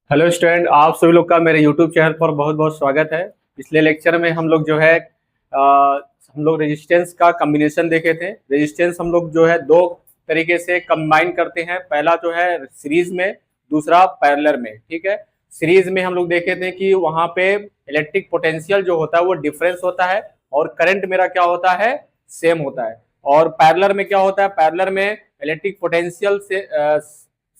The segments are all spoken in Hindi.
हेलो स्टूडेंट, आप सभी लोग का मेरे यूट्यूब चैनल पर बहुत बहुत स्वागत है। पिछले लेक्चर में हम लोग जो है हम लोग रेजिस्टेंस का कॉम्बिनेशन देखे थे। रेजिस्टेंस हम लोग जो है दो तरीके से कंबाइन करते हैं। पहला जो है सीरीज में, दूसरा पैरेलल में। ठीक है, सीरीज में हम लोग देखे थे कि वहां पे इलेक्ट्रिक पोटेंशियल जो होता है वो डिफरेंस होता है और करंट मेरा क्या होता है, सेम होता है। और पैरेलल में क्या होता है, पैरेलल में इलेक्ट्रिक पोटेंशियल से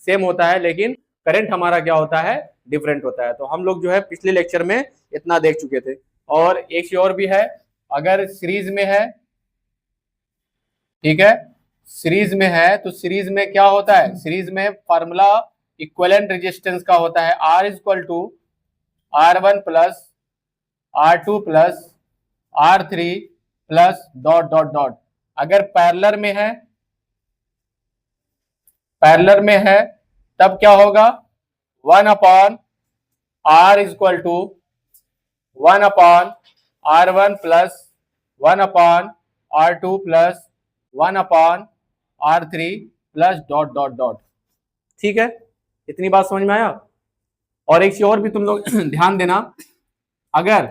सेम होता है लेकिन करंट हमारा क्या होता है, डिफरेंट होता है। तो हम लोग जो है पिछले लेक्चर में इतना देख चुके थे। और एक चीज और भी है, अगर सीरीज में है, ठीक है, सीरीज में है तो सीरीज में क्या होता है, सीरीज में फार्मूला इक्विवेलेंट रेजिस्टेंस का होता है R equal to R1 plus R2 plus R3 plus dot dot dot. अगर पैरेलल में है, पैरेलल में है तब क्या होगा, 1 upon R equal to 1 upon R1 plus 1 upon R2 plus 1 upon R3 plus dot dot dot. ठीक है, इतनी बात समझ में आया। और एक चीज और भी तुम लोग ध्यान देना, अगर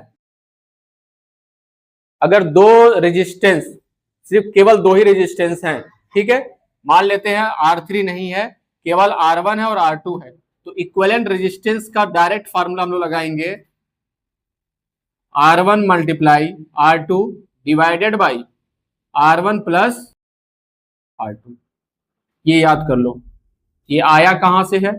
अगर दो रेजिस्टेंस, सिर्फ केवल दो ही रेजिस्टेंस हैं, ठीक है, मान लेते हैं R3 नहीं है, केवल R1 है और R2 है, तो इक्विवेलेंट रेजिस्टेंस का डायरेक्ट फार्मूला हम लोग लगाएंगे R1 multiply R2 divided by R1 plus R2। ये याद कर लो, ये आया कहां से है,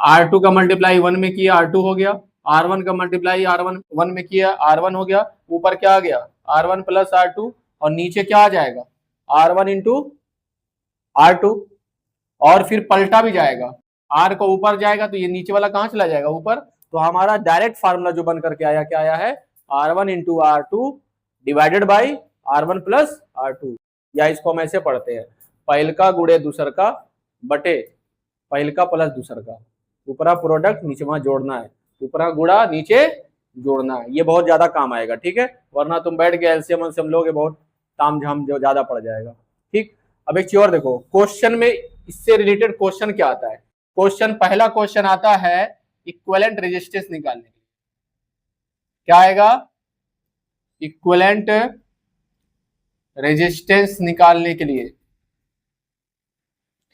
R2 का मल्टीप्लाई 1 में किया R2 हो गया, R1 का मल्टीप्लाई R1 1 में किया R1 हो गया, ऊपर क्या आ गया R1 प्लस R2 और नीचे क्या आ जाएगा R1 इंटू R2। और फिर पलटा भी जाएगा, R को ऊपर जाएगा तो ये नीचे वाला कहां चला जाएगा, ऊपर। तो हमारा डायरेक्ट फार्मूला जो बन करके आया, क्या आया है, R1 into R2 divided by R1 plus R2। या इसको हम ऐसे पढ़ते हैं, पहल का गुड़े दूसर का बटे पहल का प्लस दूसर का, ऊपरा प्रोडक्ट नीचे वहां जोड़ना है, ऊपरा गुड़ा नीचे जोड़ना है। ये बहुत ज्यादा काम आएगा, ठीक है, वरना तुम बैठ के एलसीएम एलसीएम लोगे, बहुत ताम झाम जो ज्यादा पड़ जाएगा। ठीक, अब एक चीज और देखो, क्वेश्चन में इससे रिलेटेड क्वेश्चन क्या आता है, क्वेश्चन पहला क्वेश्चन आता है इक्विवेलेंट रेजिस्टेंस निकालने के लिए। क्या आएगा, इक्विवेलेंट रेजिस्टेंस निकालने के लिए,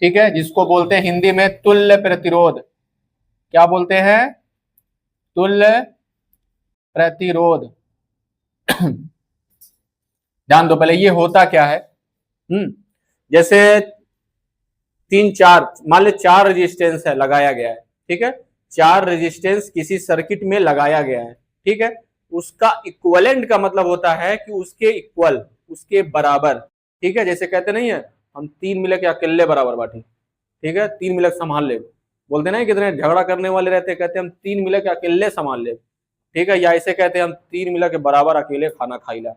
ठीक है, जिसको बोलते हैं हिंदी में तुल्य प्रतिरोध। क्या बोलते हैं, तुल्य प्रतिरोध। ध्यान दो, पहले ये होता क्या है। जैसे तीन चार, मान ले चार रेजिस्टेंस है, लगाया गया है, ठीक है, चार रेजिस्टेंस किसी सर्किट में लगाया गया है, ठीक है, उसका इक्विवेलेंट का मतलब होता है कि उसके इक्वल, उसके बराबर। ठीक है, जैसे कहते नहीं है, हम तीन मिले के अकेले बराबर बाटी, ठीक है, तीन मिले संभाल ले, बोलते ना कितने झगड़ा करने वाले रहते, कहते हम तीन मिले के अकेले संभाल ले, ठीक है, या ऐसे कहते हम तीन मिला के बराबर अकेले खाना खाई ला।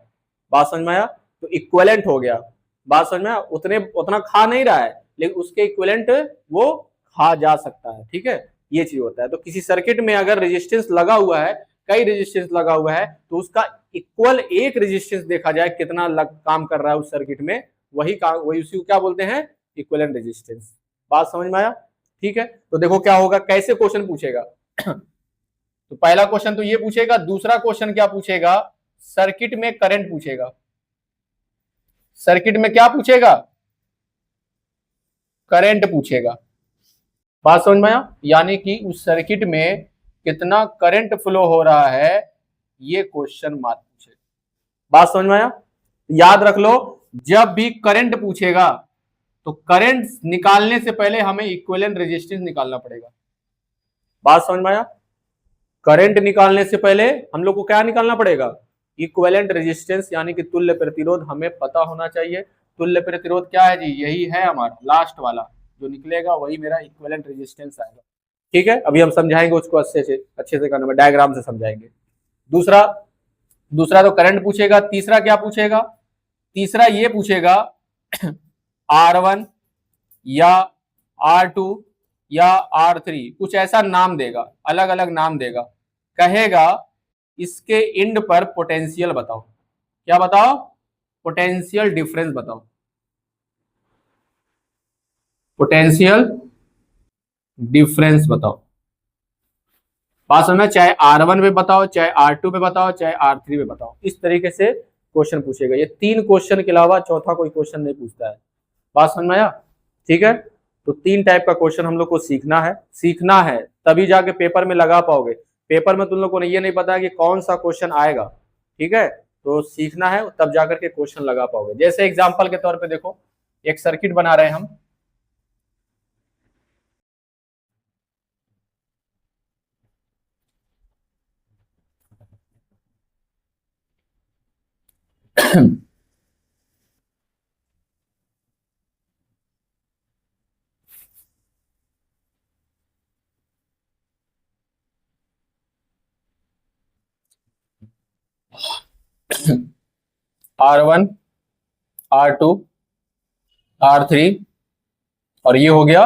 बात समझ में आया, तो इक्विवेलेंट हो गया। बात समझ में आया, उतने उतना खा नहीं रहा है लेकिन उसके इक्विवेलेंट वो खा जा सकता है, ठीक है, ये चीज होता है। तो किसी सर्किट में अगर रेजिस्टेंस लगा हुआ है, कई रेजिस्टेंस लगा हुआ है, तो उसका इक्वल एक रेजिस्टेंस देखा जाए कितना काम कर रहा है उस सर्किट में, वही काम, वही उसी को क्या बोलते हैं, इक्विवेलेंट रेजिस्टेंस। बात समझ में आया, ठीक है। तो देखो क्या होगा, कैसे क्वेश्चन पूछेगा। तो पहला क्वेश्चन तो ये पूछेगा, दूसरा क्वेश्चन क्या पूछेगा, सर्किट में करंट पूछेगा। सर्किट में क्या पूछेगा, करंट पूछेगा। बात समझ में आया, यानी कि उस सर्किट में कितना करंट फ्लो हो रहा है, ये क्वेश्चन मार्क पूछेगा। बात समझ में आया, याद रख लो, जब भी करंट पूछेगा तो करंट निकालने से पहले हमें इक्विवेलेंट रेजिस्टेंस निकालना पड़ेगा। बात समझ में आया, करंट निकालने से पहले हम लोग को क्या निकालना पड़ेगा, इक्विवेलेंट रेजिस्टेंस, यानी कि तुल्य प्रतिरोध हमें पता होना चाहिए। तुल्य प्रतिरोध क्या है जी, यही है हमारा लास्ट वाला जो निकलेगा, वही मेरा इक्विवेलेंट रेजिस्टेंस आएगा। ठीक है, अभी हम समझाएंगे उसको अच्छे से करने में, डायग्राम से समझाएंगे। दूसरा दूसरा तो करंट पूछेगा, तीसरा क्या पूछेगा, तीसरा ये पूछेगा R1 या R2 या R3, कुछ ऐसा नाम देगा, अलग अलग नाम देगा, कहेगा इसके इंड पर पोटेंशियल बताओ। क्या बताओ, पोटेंशियल डिफरेंस बताओ, पोटेंशियल डिफरेंस बताओ। बात समझना, चाहे R1 में बताओ, चाहे R2 में बताओ, चाहे R3 में बताओ, इस तरीके से क्वेश्चन पूछेगा। ये 3 क्वेश्चन के अलावा चौथा कोई क्वेश्चन नहीं पूछता है। बात समझ में आया? ठीक है, तो 3 टाइप का क्वेश्चन हम लोग को सीखना है तभी जाके पेपर में लगा पाओगे। पेपर में तुम लोग को ये नहीं पता है कि कौन सा क्वेश्चन आएगा, ठीक है, तो सीखना है तब जाकर के क्वेश्चन लगा पाओगे। जैसे एग्जाम्पल के तौर पे देखो, एक सर्किट बना रहे हैं हम, R1, R2, R3 और ये हो गया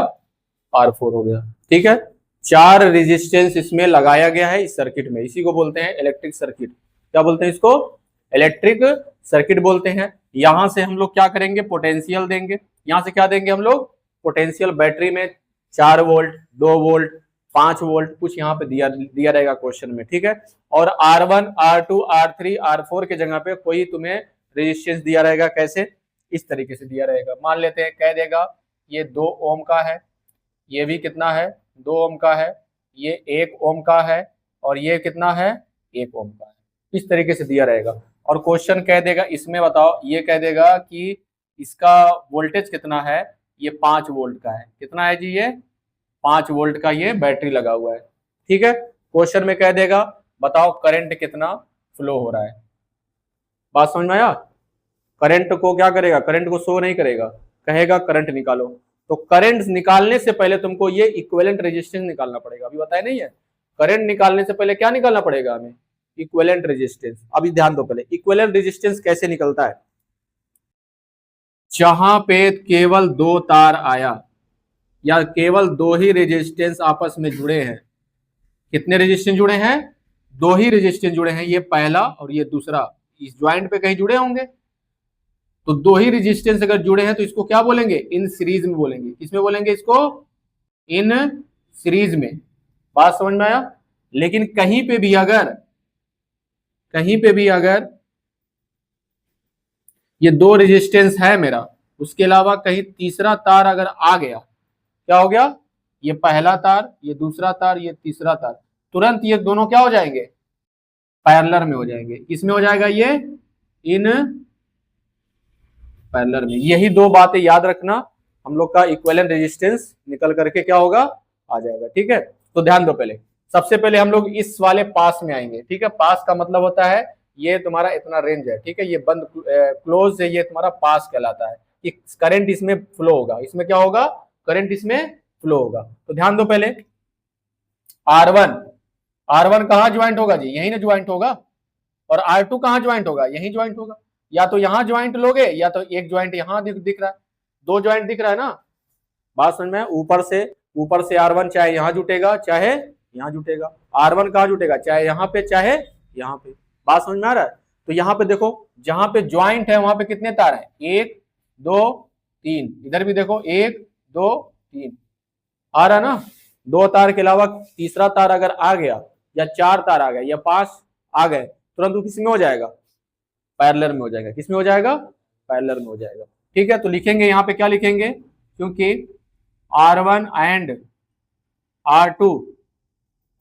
R4 हो गया। ठीक है, 4 रेजिस्टेंस इसमें लगाया गया है इस सर्किट में, इसी को बोलते हैं इलेक्ट्रिक सर्किट। क्या बोलते हैं इसको? इलेक्ट्रिक सर्किट बोलते हैं। यहां से हम लोग क्या करेंगे? पोटेंशियल देंगे। यहां से क्या देंगे हम लोग? पोटेंशियल। बैटरी में 4 वोल्ट, 2 वोल्ट, 5 वोल्ट कुछ यहाँ पे दिया रहेगा क्वेश्चन में। ठीक है, और R1, R2, R3, R4 के जगह पे कोई तुम्हें रेजिस्टेंस दिया रहेगा। कैसे? इस तरीके से दिया रहेगा। मान लेते हैं, कह देगा ये 2 ओम का है, ये भी कितना है? 2 ओम का है, ये 1 ओम का है, और ये कितना है? 1 ओम का है। इस तरीके से दिया रहेगा। और क्वेश्चन कह देगा इसमें बताओ, ये कह देगा कि इसका वोल्टेज कितना है? ये 5 वोल्ट का है। कितना है जी? ये 5 वोल्ट का ये बैटरी लगा हुआ है। ठीक है, क्वेश्चन में कह देगा बताओ करंट कितना फ्लो हो रहा है। बात समझ में आया? करंट को क्या करेगा? करंट को शो नहीं करेगा, कहेगा करंट निकालो। तो करंट निकालने से पहले तुमको ये इक्विवेलेंट रेजिस्टेंस निकालना पड़ेगा। अभी बताया नहीं है? करंट निकालने से पहले क्या निकालना पड़ेगा हमें? Equivalent resistance. अभी ध्यान दो, पहले इक्विवेलेंट रेजिस्टेंस कैसे निकलता है? जहां पे केवल 2 तार आया या केवल 2 ही रेजिस्टेंस आपस में जुड़े हैं। कितने रेजिस्टेंस जुड़े हैं? 2 ही रेजिस्टेंस जुड़े हैं, ये पहला और ये दूसरा। इस ज्वाइंट पे कहीं जुड़े होंगे, तो 2 ही रेजिस्टेंस अगर जुड़े हैं तो इसको क्या बोलेंगे? इन सीरीज में बोलेंगे। किसमें बोलेंगे इसको? इन सीरीज में। बात समझ में आया? लेकिन कहीं पे भी अगर ये 2 रेजिस्टेंस है मेरा, उसके अलावा कहीं तीसरा तार अगर आ गया, क्या हो गया? ये पहला तार, ये दूसरा तार, ये तीसरा तार, तुरंत ये दोनों क्या हो जाएंगे? पैरेलल में हो जाएंगे। किसमें हो जाएगा ये? इन पैरेलल में। यही 2 बातें याद रखना, हम लोग का इक्विवेलेंट रेजिस्टेंस निकल करके क्या होगा? आ जाएगा। ठीक है, तो ध्यान दो। पहले सबसे पहले हम लोग इस वाले पास में आएंगे। ठीक है, पास का मतलब होता है ये तुम्हारा इतना रेंज है। ठीक है, ये बंद क्लोज है, ये तुम्हारा पास कहलाता है। कि करंट इसमें फ्लो होगा। इसमें क्या होगा? करंट इसमें फ्लो होगा। तो ध्यान दो पहले, R1, R1 कहाँ ज्वाइंट होगा जी? यही ना ज्वाइंट होगा। और R2 कहाँ ज्वाइंट होगा? यही ज्वाइंट होगा। या तो यहां ज्वाइंट लोगे, या तो एक ज्वाइंट यहां दिख रहा है, 2 ज्वाइंट दिख रहा है ना। बात समझ में? ऊपर से R1 चाहे यहां जुटेगा चाहे यहां जुटेगा। R1 कहां जुटेगा? चाहे यहां पे चाहे यहां पे। बात समझ में आ रहा है? तो यहां पे देखो, जहां पे ज्वाइंट है वहां पे कितने तार है? 1, 2, 3। इधर भी देखो 1, 2, 3 आ रहा ना। 2 तार के अलावा तीसरा तार अगर आ गया, या 4 तार आ गए, या 5 आ गए, तुरंत वो किसमें हो जाएगा? पैरेलल में हो जाएगा। किसमें हो जाएगा? पैरेलल में हो जाएगा। ठीक है, तो लिखेंगे यहाँ पे क्या लिखेंगे? क्योंकि R1 and R2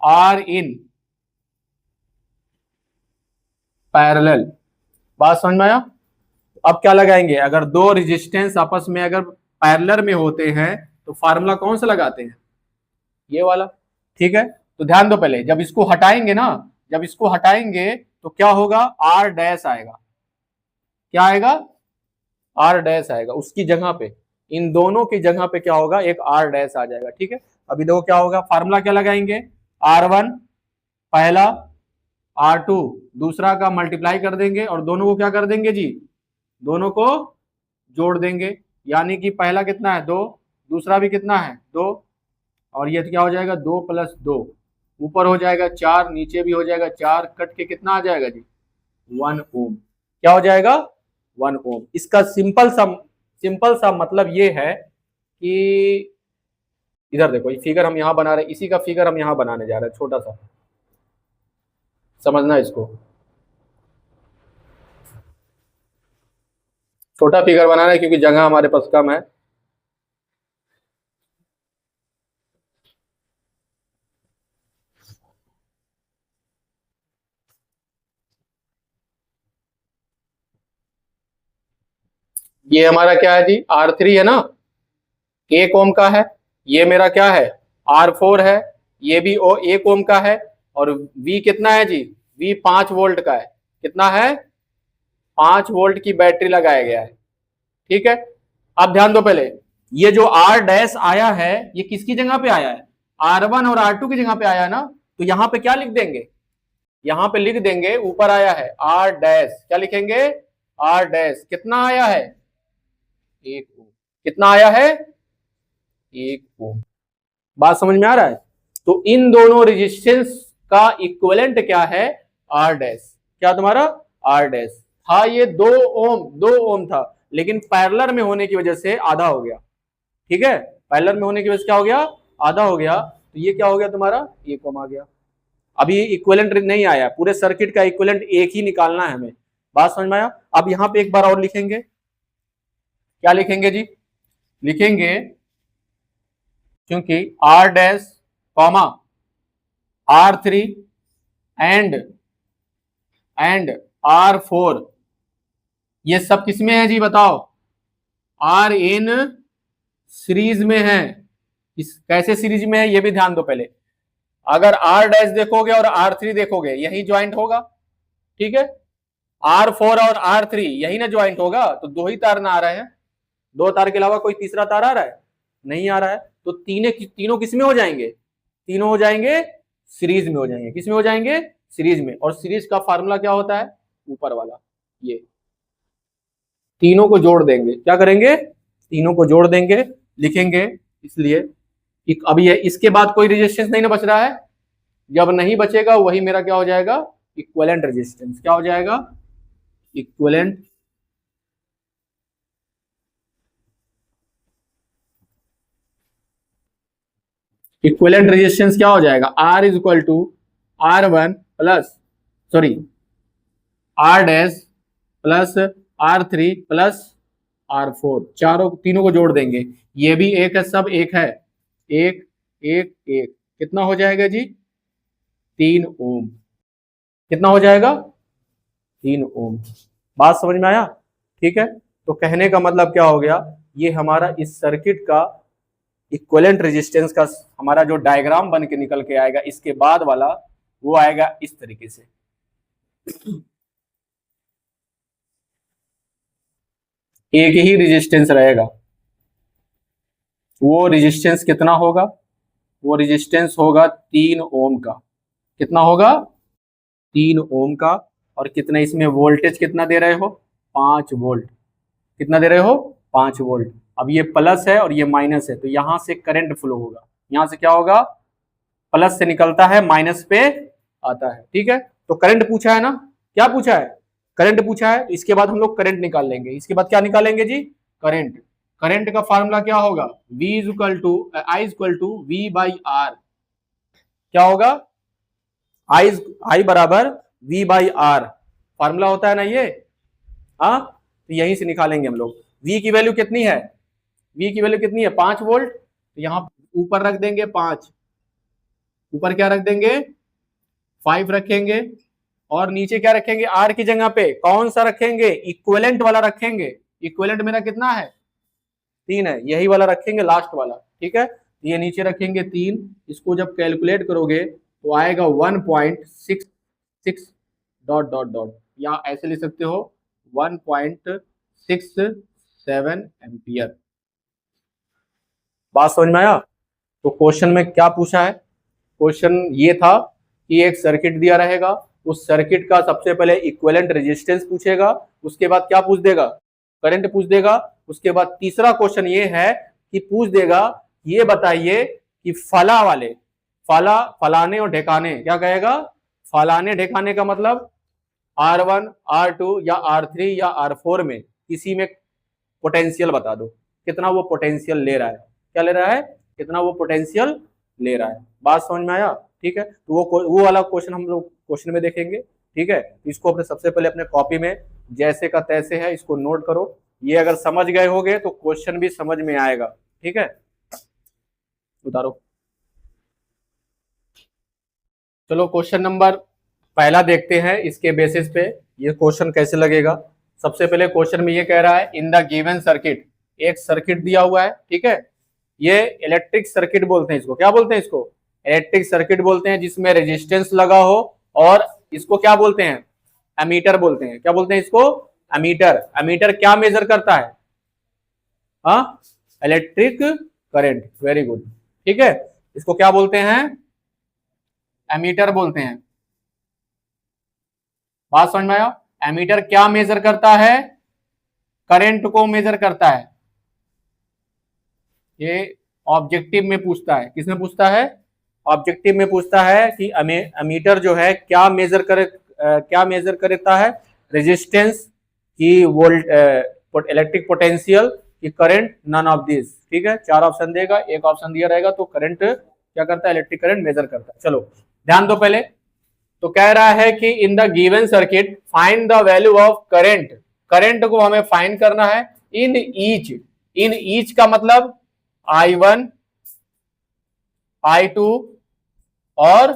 are in parallel. बात समझ में आया? अब क्या लगाएंगे? अगर 2 रेजिस्टेंस आपस में अगर पैरेलल में होते हैं तो फार्मूला कौन सा लगाते हैं? ये वाला। ठीक है, तो ध्यान दो पहले, जब इसको हटाएंगे ना, जब इसको हटाएंगे तो क्या होगा? R डैश आएगा। क्या आएगा? R डैश आएगा। उसकी जगह पे, इन दोनों की जगह पे क्या होगा? एक R डैश आ जाएगा। ठीक है, अभी देखो क्या होगा। फार्मूला क्या लगाएंगे? R1 पहला, R2 दूसरा का मल्टीप्लाई कर देंगे, और दोनों को क्या कर देंगे जी? दोनों को जोड़ देंगे। यानी कि पहला कितना है? 2, दूसरा भी कितना है? 2, और ये क्या हो जाएगा? 2 + 2, ऊपर हो जाएगा 4, नीचे भी हो जाएगा 4, कट के कितना आ जाएगा जी? 1 ओम। क्या हो जाएगा? 1 ओम। इसका सिंपल सा मतलब ये है कि इधर देखो, ये फिगर हम यहाँ बना रहे हैं, इसी का फिगर हम यहाँ बनाने जा रहे हैं छोटा सा। समझना इसको। छोटा फिगर बनाना है क्योंकि जगह हमारे पास कम है। ये हमारा क्या है जी, R3 है ना, 1 ओम का है। ये मेरा क्या है, R4 है। ये भी 1 ओम का है। और V कितना है जी, V 5 वोल्ट का है। कितना है, 5 वोल्ट की बैटरी लगाया गया है। ठीक है, अब ध्यान दो पहले, ये जो R डैश आया है ये किसकी जगह पे आया है, R1 और R2 की जगह पे आया है ना। तो यहां पे क्या लिख देंगे, यहां पे लिख देंगे, ऊपर आया है R डैश, क्या लिखेंगे, R डैश कितना आया है, 1 ओम। कितना आया है, 1 ओम। बात समझ में आ रहा है। तो इन दोनों रेजिस्टेंस का इक्विवेलेंट क्या है, R डैश। क्या तुम्हारा, R डैश था, ये 2 ओम था, लेकिन पैरेलल में होने की वजह से आधा हो गया। ठीक है, पैरेलल में होने की वजह से क्या हो गया, आधा हो गया। तो ये क्या हो गया तुम्हारा, 1 ओम आ गया। अभी इक्विवेलेंट नहीं आया, पूरे सर्किट का इक्विवेलेंट एक ही निकालना है हमें। बात समझ में आया। अब यहां पे एक बार और लिखेंगे, क्या लिखेंगे जी, लिखेंगे क्योंकि R dash comma R3 and R4 ये सब किसमें है जी बताओ, R इन सीरीज में है। इस कैसे सीरीज में है ये भी ध्यान दो पहले। अगर R डैश देखोगे और R3 देखोगे यही ज्वाइंट होगा। ठीक है, R4 और R3 यही ना ज्वाइंट होगा। तो दो ही तार ना आ रहे हैं, 2 तार के अलावा कोई तीसरा तार आ रहा है, नहीं आ रहा है। तो तीनों किसमें हो जाएंगे, तीनों हो जाएंगे सीरीज में हो जाएंगे। किसमें हो जाएंगे, सीरीज में। और सीरीज का फार्मूला क्या होता है, ऊपर वाला, ये तीनों को जोड़ देंगे। क्या करेंगे, तीनों को जोड़ देंगे, लिखेंगे। इसलिए अब ये इसके बाद कोई रेजिस्टेंस नहीं ना बच रहा है। जब नहीं बचेगा वही मेरा क्या हो जाएगा, इक्विवेलेंट रेजिस्टेंस। क्या हो जाएगा, इक्विवेलेंट इक्विवेलेंट रेजिस्टेंस क्या हो जाएगा, R is equal to R1 plus, sorry, R dash plus R3 plus R4, तीनों को जोड़ देंगे। ये भी एक है, सब एक है, एक एक एक, कितना हो जाएगा जी, 3 ओम। कितना हो जाएगा, 3 ओम। बात समझ में आया। ठीक है, तो कहने का मतलब क्या हो गया, ये हमारा इस सर्किट का इक्विवेलेंट रेजिस्टेंस का हमारा जो डायग्राम बन के निकल के आएगा इसके बाद वाला, वो आएगा इस तरीके से। एक ही रेजिस्टेंस रहेगा। वो रेजिस्टेंस कितना होगा, वो रेजिस्टेंस होगा 3 ओम का। कितना होगा, 3 ओम का। और कितना इसमें वोल्टेज कितना दे रहे हो, 5 वोल्ट। कितना दे रहे हो, 5 वोल्ट। अब ये प्लस है और ये माइनस है, तो यहां से करंट फ्लो होगा। यहां से क्या होगा, प्लस से निकलता है माइनस पे आता है। ठीक है, तो करंट पूछा है ना, क्या पूछा है, करंट पूछा है। तो इसके बाद हम लोग करंट निकाल लेंगे। इसके बाद क्या निकालेंगे जी, करंट। करंट का फार्मूला क्या होगा, V is equal to I is equal to V by R। क्या होगा, I बराबर V बाई R, फार्मूला होता है ना ये। हाँ, तो यहीं से निकालेंगे हम लोग। V की वैल्यू कितनी है, V की वैल्यू कितनी है, 5 वोल्ट। तो यहाँ ऊपर रख देंगे 5, ऊपर क्या रख देंगे, 5 रखेंगे। और नीचे क्या रखेंगे, R की जगह पे कौन सा रखेंगे, इक्विवेलेंट वाला रखेंगे। इक्विवेलेंट मेरा कितना है, 3 है, यही वाला रखेंगे, लास्ट वाला। ठीक है, ये नीचे रखेंगे 3। इसको जब कैलकुलेट करोगे तो आएगा 1.66 डॉट डॉट डॉट, या ऐसे लिख सकते हो 1.67 एम्पियर। बात समझ में आया। तो क्वेश्चन में क्या पूछा है, क्वेश्चन ये था कि एक सर्किट दिया रहेगा, उस सर्किट का सबसे पहले इक्विवेलेंट रेजिस्टेंस पूछेगा, उसके बाद क्या पूछ देगा, करंट पूछ देगा। उसके बाद तीसरा क्वेश्चन ये है कि पूछ देगा, ये बताइए कि फलाने और ढेकाने, क्या कहेगा, फलाने ढेकाने का मतलब R1 R2 या R3 या R4 में किसी में पोटेंशियल बता दो, कितना वो पोटेंशियल ले रहा है। क्या ले रहा है, कितना वो पोटेंशियल ले रहा है। बात समझ में आया। ठीक है, तो वो वाला क्वेश्चन हम लोग क्वेश्चन में देखेंगे, ठीक है। इसको अपने सबसे पहले अपने कॉपी में जैसे का तैसे है इसको नोट करो। ये अगर समझ गए होगे तो क्वेश्चन भी समझ में आएगा, ठीक है। उतारो। चलो क्वेश्चन नंबर पहला देखते हैं, इसके बेसिस पे ये क्वेश्चन कैसे लगेगा। सबसे पहले क्वेश्चन में ये कह रहा है इन द गिवन सर्किट, एक सर्किट दिया हुआ है, ठीक है। ये इलेक्ट्रिक सर्किट बोलते हैं इसको, क्या बोलते हैं इसको, इलेक्ट्रिक सर्किट बोलते हैं, जिसमें रेजिस्टेंस लगा हो, और इसको क्या बोलते हैं, एमीटर बोलते हैं। क्या बोलते हैं इसको, एमीटर। एमीटर क्या मेजर करता है, हाँ, इलेक्ट्रिक करंट। वेरी गुड, ठीक है। इसको क्या बोलते हैं, एमीटर बोलते हैं। बात समझ में आया। एमीटर क्या मेजर करता है, करंट को मेजर करता है। ये ऑब्जेक्टिव में पूछता है, किसमें पूछता है, ऑब्जेक्टिव में पूछता है कि एमीटर जो है क्या मेजर करता है, रेजिस्टेंस की, वोल्ट, इलेक्ट्रिक पोटेंशियल की, करंट, नन ऑफ दिस, ठीक है। 4 ऑप्शन देगा, एक ऑप्शन दिया रहेगा तो करंट क्या करता है, इलेक्ट्रिक करंट मेजर करता है। चलो ध्यान दो पहले। तो कह रहा है कि in the given circuit find the value of current, current को हमें फाइंड करना है इन ईच। इन ईच का मतलब I1, I2 और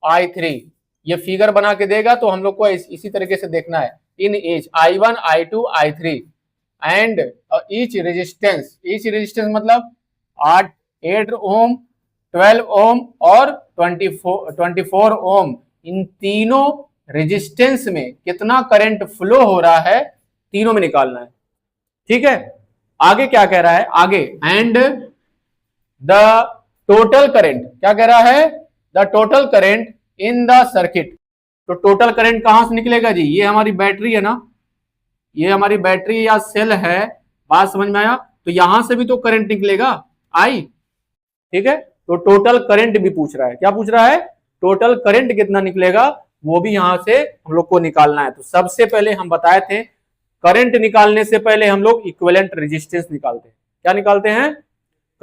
I3। ये फिगर बना के देगा तो हम लोग को इसी तरीके से देखना है। In each I1, I2, I3 and each resistance, each resistance मतलब 8 ओम, 12 ओम और 24 ओम। इन तीनों रेजिस्टेंस में कितना करंट फ्लो हो रहा है, तीनों में निकालना है, ठीक है। आगे क्या कह रहा है, आगे एंड द टोटल करंट, क्या कह रहा है, the total current in the circuit. तो टोटल करंट कहां से निकलेगा जी, ये हमारी बैटरी है ना, ये हमारी बैटरी या सेल है। बात समझ में आया। तो यहां से भी तो करंट निकलेगा, आई, ठीक है। तो टोटल करंट भी पूछ रहा है, क्या पूछ रहा है, टोटल करंट कितना निकलेगा, वो भी यहां से हम लोग को निकालना है। तो सबसे पहले हम बताए थे, करंट निकालने से पहले हम लोग इक्विवेलेंट रेजिस्टेंस निकालते हैं। क्या निकालते हैं,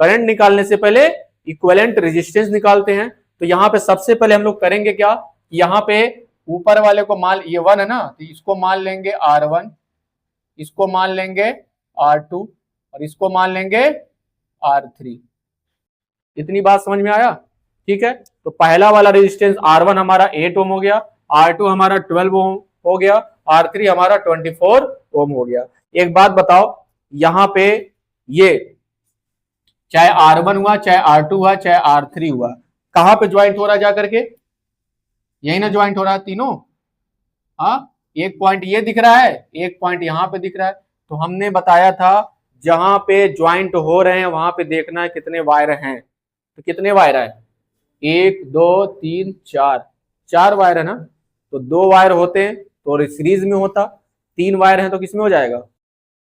करंट निकालने से पहले इक्विवेलेंट रेजिस्टेंस निकालते हैं। तो यहाँ पे सबसे पहले हम लोग करेंगे क्या, यहाँ पे ऊपर वाले को मान, ये 1 है ना, तो इसको मान लेंगे R1, इसको मान लेंगे R2 और इसको मान लेंगे R3। इतनी बात समझ में आया, ठीक है। तो पहला वाला रेजिस्टेंस R1 हमारा 8 ओम हो गया, R2 हमारा 12 ओम हो गया, R3 हमारा 24 ओम हो गया। एक बात बताओ, यहां पे ये चाहे R1 हुआ, चाहे R2 हुआ, चाहे R3 हुआ, कहां पे ज्वाइंट हो रहा है जाकर के, यही ना ज्वाइंट हो रहा है तीनों। हाँ, एक पॉइंट ये दिख रहा है, एक पॉइंट यहां पे दिख रहा है। तो हमने बताया था जहां पे ज्वाइंट हो रहे हैं वहां पे देखना है कितने वायर हैं। तो कितने वायर है, 1 2 3 4, 4 वायर है ना। तो 2 वायर होते हैं तो सीरीज में होता, 3 वायर हैं तो किसमें हो जाएगा,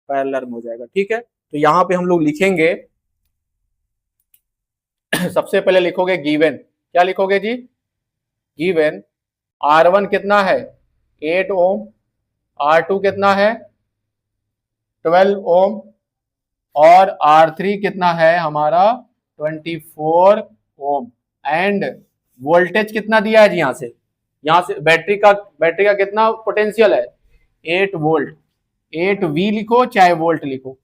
पैरेलल में हो जाएगा, ठीक है। तो यहाँ पे हम लोग लिखेंगे सबसे पहले लिखोगे गिवन, क्या लिखोगे जी, गिवन R1 कितना है 8 ओम, R2 कितना है 12 ओम और R3 कितना है हमारा 24 ओम। एंड वोल्टेज कितना दिया है जी, यहां से बैटरी का कितना पोटेंशियल है 8 वोल्ट, 8V लिखो चाहे वोल्ट लिखो।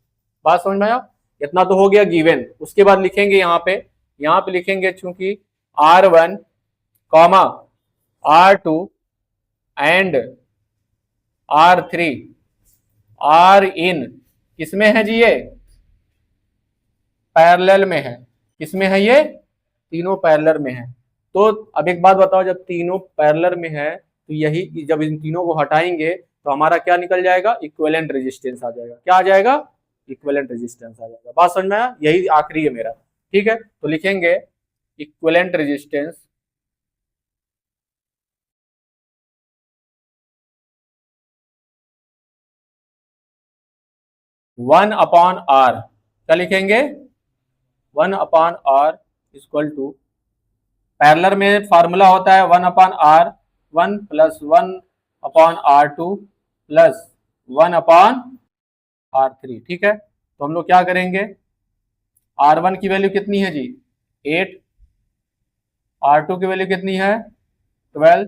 बात समझ में आया, इतना तो हो गया गिवन। उसके बाद लिखेंगे यहाँ पे लिखेंगे चूंकि R1, R2 and R3 are in किसमें है जी, ये पैरेलल में है। किसमें है, ये तीनों पैरेलल में है। तो अब एक बात बताओ, जब तीनों पैरेलल में है तो यही, जब इन तीनों को हटाएंगे तो हमारा क्या निकल जाएगा, इक्विवेलेंट रेजिस्टेंस आ जाएगा। क्या आ जाएगा, इक्विवेलेंट रेजिस्टेंस आ जाएगा। बात समझ में आया, यही आखिरी है मेरा, ठीक है। तो लिखेंगे equivalent resistance one upon R, क्या लिखेंगे 1 upon R equal to, parallel में फॉर्मूला होता है 1 upon R 1 plus 1 upon R2 plus 1 upon R3, ठीक है। तो हम लोग क्या करेंगे, R1 की वैल्यू कितनी है जी 8, R2 की वैल्यू कितनी है 12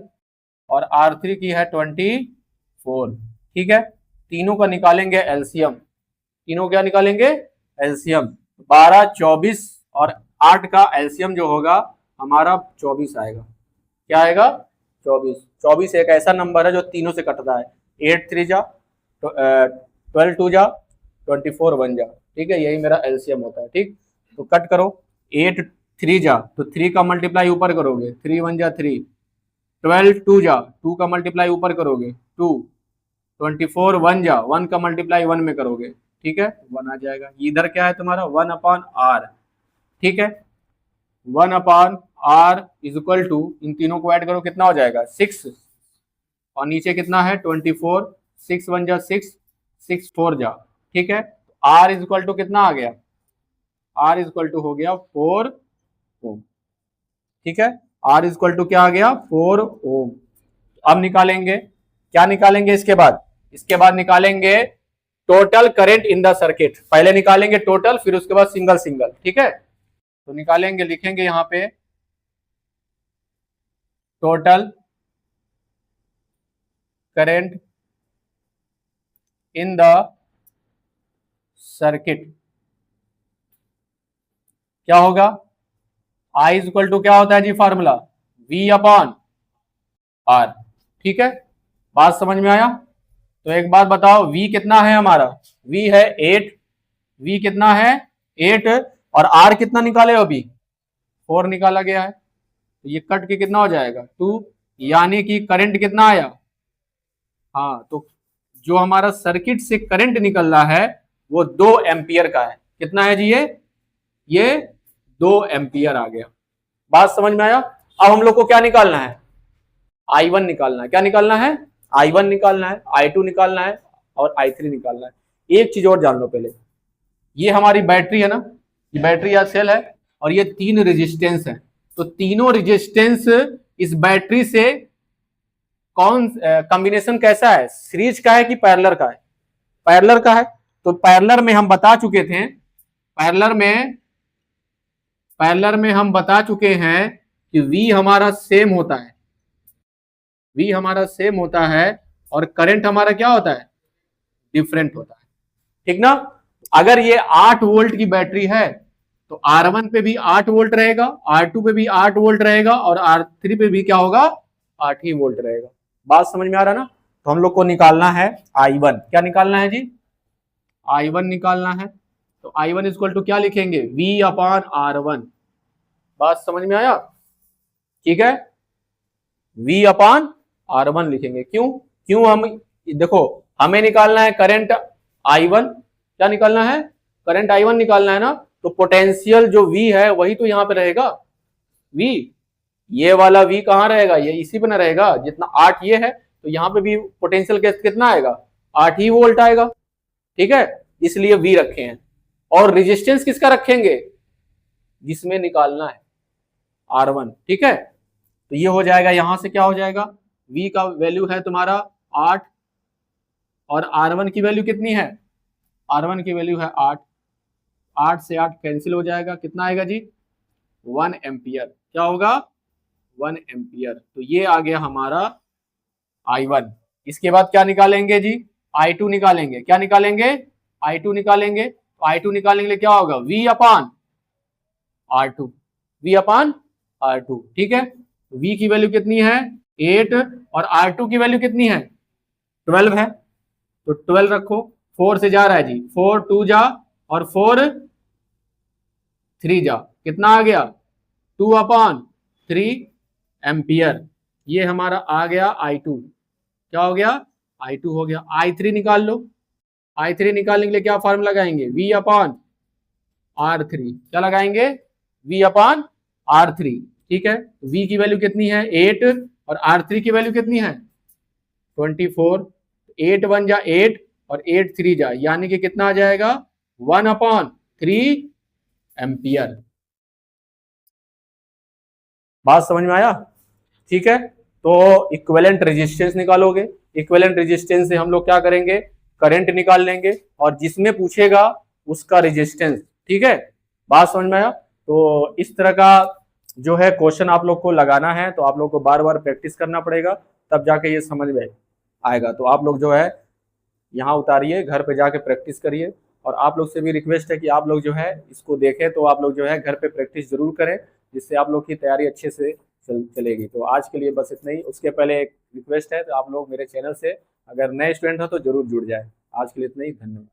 और R3 की है 24। ठीक है, तीनों का निकालेंगे एलसीएम। तीनों क्या निकालेंगे? एलसीएम। 12, 24 और 8 का एलसीएम जो होगा हमारा 24 आएगा। क्या आएगा? 24। 24 एक ऐसा नंबर है जो तीनों से कटता है। 8 3 जा, 12 2 जा, 24 1 जा। ठीक है, यही मेरा एलसीएम होता है। ठीक, तो कट करो। 8 3 जा तो 3 का मल्टीप्लाई ऊपर करोगे, 3 1 जा 3। 12 2 जा, 2 का मल्टीप्लाई ऊपर करोगे 2। 24 1 जा, 1 का मल्टीप्लाई 1 में करोगे। ठीक है, 1 आ जाएगा। इधर क्या है तुम्हारा? 1/r। ठीक है, 1/r इज इक्वल टू, इन तीनों को ऐड करो कितना हो जाएगा? 6। और नीचे कितना है? 24। 6 1 जा 6, 6 4 जा। ठीक है, r इज इक्वल टू कितना आ गया? r इज इक्वल टू हो गया 4 ओम। ठीक है, r इज इक्वल टू क्या आ गया? 4 ओम। अब निकालेंगे, क्या निकालेंगे इसके बाद? इसके बाद निकालेंगे total current in the circuit. पहले निकालेंगे टोटल, फिर उसके बाद सिंगल सिंगल। ठीक है, तो निकालेंगे, लिखेंगे यहां पे total current in the circuit. क्या होगा? I इज इक्वल टू क्या होता है जी फार्मूला? V/R। ठीक है, बात समझ में आया? तो एक बात बताओ, V कितना है हमारा? V है 8। V कितना है? 8। और R कितना निकाले अभी? 4 निकाला गया है। तो ये कट के कितना हो जाएगा? 2। यानी कि करंट कितना आया? हाँ, तो जो हमारा सर्किट से करंट निकल रहा है वो 2 एम्पियर का है। कितना है जी? ये 2 एम्पियर आ गया। बात समझ में आया? अब हम लोग को क्या निकालना है? I1 निकालना है। क्या निकालना है? I1 निकालना है, I2 निकालना है और I3 निकालना है। एक चीज और जान लो पहले, ये हमारी बैटरी है ना, ये बैटरी या सेल है, और ये 3 रेजिस्टेंस है। तो तीनों रेजिस्टेंस इस बैटरी से कौन कॉम्बिनेशन कैसा है? सीरीज का है कि पैरेलल का है? पैरेलल का है। तो पैरेलल में हम बता चुके थे, पैरेलल में हम बता चुके हैं कि V हमारा सेम होता है, V हमारा सेम होता है और करंट हमारा क्या होता है? डिफरेंट होता है। ठीक ना? अगर ये 8 वोल्ट की बैटरी है तो R1 पे भी 8 वोल्ट रहेगा, R2 पे भी 8 वोल्ट रहेगा और R3 पे भी क्या होगा? 8 ही वोल्ट रहेगा। बात समझ में आ रहा ना? तो हम लोग को निकालना है I1। क्या निकालना है जी? I1 निकालना है। तो I1 इक्वल टू क्या लिखेंगे? V/R1। बात समझ में आया? ठीक है, V/R1 लिखेंगे। क्यों हम देखो, हमें निकालना है करंट I1। क्या निकालना है? करंट I1 निकालना है ना। तो पोटेंशियल जो V है वही तो यहाँ पे रहेगा। V, ये वाला V कहाँ रहेगा? ये इसी पे ना रहेगा। जितना 8 ये है तो यहाँ पे भी पोटेंशियल कितना आएगा? 8 ही वोल्ट आएगा। ठीक है, इसलिए V रखे हैं। और रेजिस्टेंस किसका रखेंगे? जिसमें निकालना है, R1। ठीक है, तो ये हो जाएगा। यहां से क्या हो जाएगा? V का वैल्यू है तुम्हारा 8 और R1 की वैल्यू कितनी है? R1 की वैल्यू है 8। 8 से 8 कैंसिल हो जाएगा। कितना आएगा जी? 1 एम्पियर। क्या होगा? 1 एम्पियर। तो ये आ गया हमारा I1। इसके बाद क्या निकालेंगे जी? I2 निकालेंगे। क्या निकालेंगे? I2 निकालेंगे। तो I2 निकालने के लिए क्या होगा? V/R2। V/R2। ठीक है, V की वैल्यू कितनी है? 8 और R2 की वैल्यू कितनी है? 12 है। तो 12 रखो। 4 से जा रहा है जी, 4 2 जा और 4 3 जा। कितना आ गया? 2/3 एम्पियर। ये हमारा आ गया I2। क्या हो गया? I2 हो गया। I3 निकाल लो। I3 निकालने के लिए क्या फॉर्मूला लगाएंगे? V/R3। क्या लगाएंगे? V/R3। ठीक है, V की वैल्यू कितनी है? 8 और R3 की वैल्यू कितनी है? 24। 8 1 जा 8 और 8 3 जा, यानी कि कितना आ जाएगा? 1/3 एम्पियर। बात समझ में आया? ठीक है, तो इक्विवेलेंट रेजिस्टेंस निकालोगे। इक्विवेलेंट रेजिस्टेंस से हम लोग क्या करेंगे? करंट निकाल लेंगे और जिसमें पूछेगा उसका रेजिस्टेंस। ठीक है, बात समझ में आया? तो इस तरह का जो है क्वेश्चन आप लोग को लगाना है, तो आप लोग को बार बार प्रैक्टिस करना पड़ेगा, तब जाके ये समझ में आएगा। तो आप लोग जो है यहाँ उतारिए, घर पे जाके प्रैक्टिस करिए, और आप लोग से भी रिक्वेस्ट है कि आप लोग जो है इसको देखें, तो आप लोग जो है घर पे प्रैक्टिस जरूर करें, जिससे आप लोग की तैयारी अच्छे से चलेगी। तो आज के लिए बस इतना ही। उसके पहले एक रिक्वेस्ट है, तो आप लोग मेरे चैनल से अगर नए स्टूडेंट हो तो जरूर जुड़ जाए। आज के लिए इतना ही, धन्यवाद।